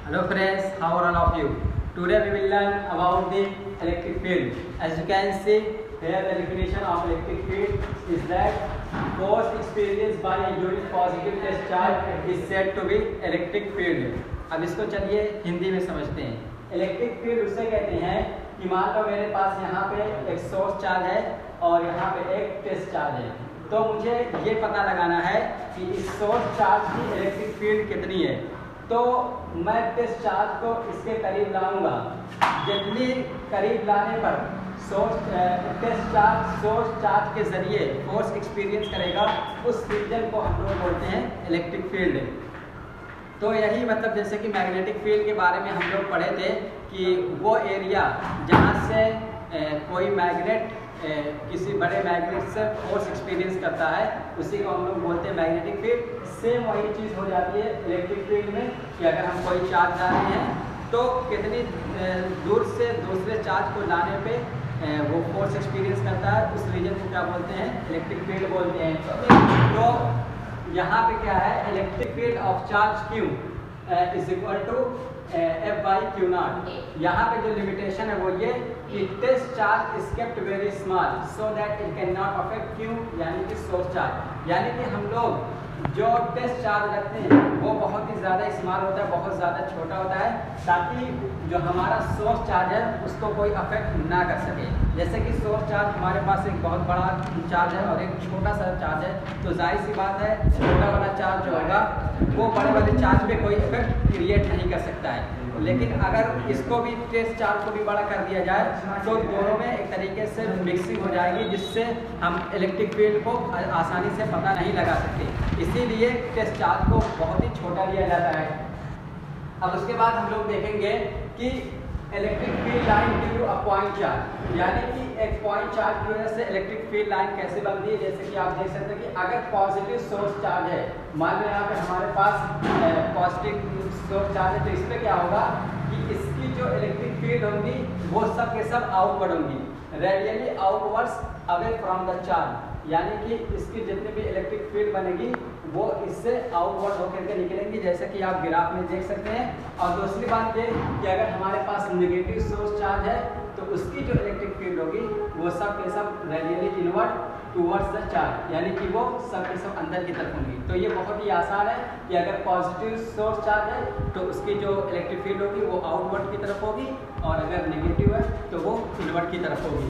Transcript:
Hello friends, how are all of you? Today we will learn about the electric field. As you can see here, the definition of electric field is that force experienced by a unit positive test charge is said to be electric field. अब इसको चलिए हिंदी में समझते हैं। Electric field उसे कहते हैं कि मान लो मेरे पास यहाँ पे एक सोर्स चार्ज है और यहाँ पे एक टेस्ट चार्ज है, तो मुझे ये पता लगाना है कि इस सोर्स चार्ज की इलेक्ट्रिक फील्ड कितनी है। तो मैं टेस्ट चार्ज को इसके करीब लाऊंगा, जितनी करीब लाने पर टेस्ट चार्ज के जरिए फोर्स एक्सपीरियंस करेगा, उस रीजन को हम लोग बोलते हैं इलेक्ट्रिक फील्ड। तो यही मतलब जैसे कि मैग्नेटिक फील्ड के बारे में हम लोग पढ़े थे कि वो एरिया जहाँ से कोई मैग्नेट किसी बड़े मैग्नेट से फोर्स एक्सपीरियंस करता है, उसी को हम लोग बोलते हैं मैग्नेटिक फील्ड। सेम वही चीज़ हो जाती है इलेक्ट्रिक फील्ड में कि अगर हम कोई चार्ज ला रहे हैं तो कितनी दूर से दूसरे चार्ज को लाने पे वो फोर्स एक्सपीरियंस करता है, उस रीजन को क्या बोलते हैं, इलेक्ट्रिक फील्ड बोलते हैं। तो यहाँ पे क्या है, electric field of charge Q is equal to F/Q0। यहाँ पे जो लिमिटेशन है वो ये कि test charge is kept very small so that it can not affect Q, यानी कि सोर्स चार्ज। यानी कि हम लोग जो टेस्ट चार्ज रखते हैं वो बहुत ही ज़्यादा स्मॉल होता है, बहुत ज़्यादा छोटा होता है, ताकि जो हमारा सोर्स चार्ज है उसको कोई अफेक्ट ना कर सके। जैसे कि सोर्स चार्ज हमारे पास एक बहुत बड़ा चार्ज है और एक छोटा सा चार्ज है, तो जाहिर सी बात है छोटा वाला चार्ज जो होगा वो बड़े वाले चार्ज पे कोई इफेक्ट क्रिएट नहीं कर सकता है। लेकिन अगर इसको भी टेस्ट चार्ज को भी बड़ा कर दिया जाए तो दोनों में एक तरीके से मिक्सिंग हो जाएगी, जिससे हम इलेक्ट्रिक फील्ड को आसानी से पता नहीं लगा सकते। इसीलिए टेस्ट चार्ज को बहुत ही छोटा लिया जाता है। अब उसके बाद हम लोग देखेंगे कि electric field line due to a point charge, यानी कि एक पॉइंट चार्ज की वजह से इलेक्ट्रिक फील्ड लाइन कैसे बनती है। जैसे कि आप देख सकते हैं कि अगर पॉजिटिव सोर्स चार्ज है, मान लो यहाँ पे हमारे पास पॉजिटिव सोर्स चार्ज है, तो इस पर क्या होगा कि इसकी जो इलेक्ट्रिक फील्ड होंगी वो सब के सब आउटवर्ड होंगी, radially outwards away from the charge. यानी कि इसकी जितनी भी इलेक्ट्रिक फील्ड बनेगी वो इससे आउटवर्ड होकर के निकलेंगी, जैसे कि आप ग्राफ में देख सकते हैं। और दूसरी बात ये कि अगर हमारे पास नेगेटिव सोर्स चार्ज है तो उसकी जो इलेक्ट्रिक फील्ड होगी वो सब के सब radially inward towards the charge, यानी कि वो सब के सब अंदर की तरफ होंगी। तो ये बहुत ही आसान है कि अगर पॉजिटिव सोर्स चार्ज है तो उसकी जो इलेक्ट्रिक फील्ड होगी वो आउटवर्ड की तरफ होगी, और अगर नेगेटिव है तो वो इनवर्ड की तरफ होगी।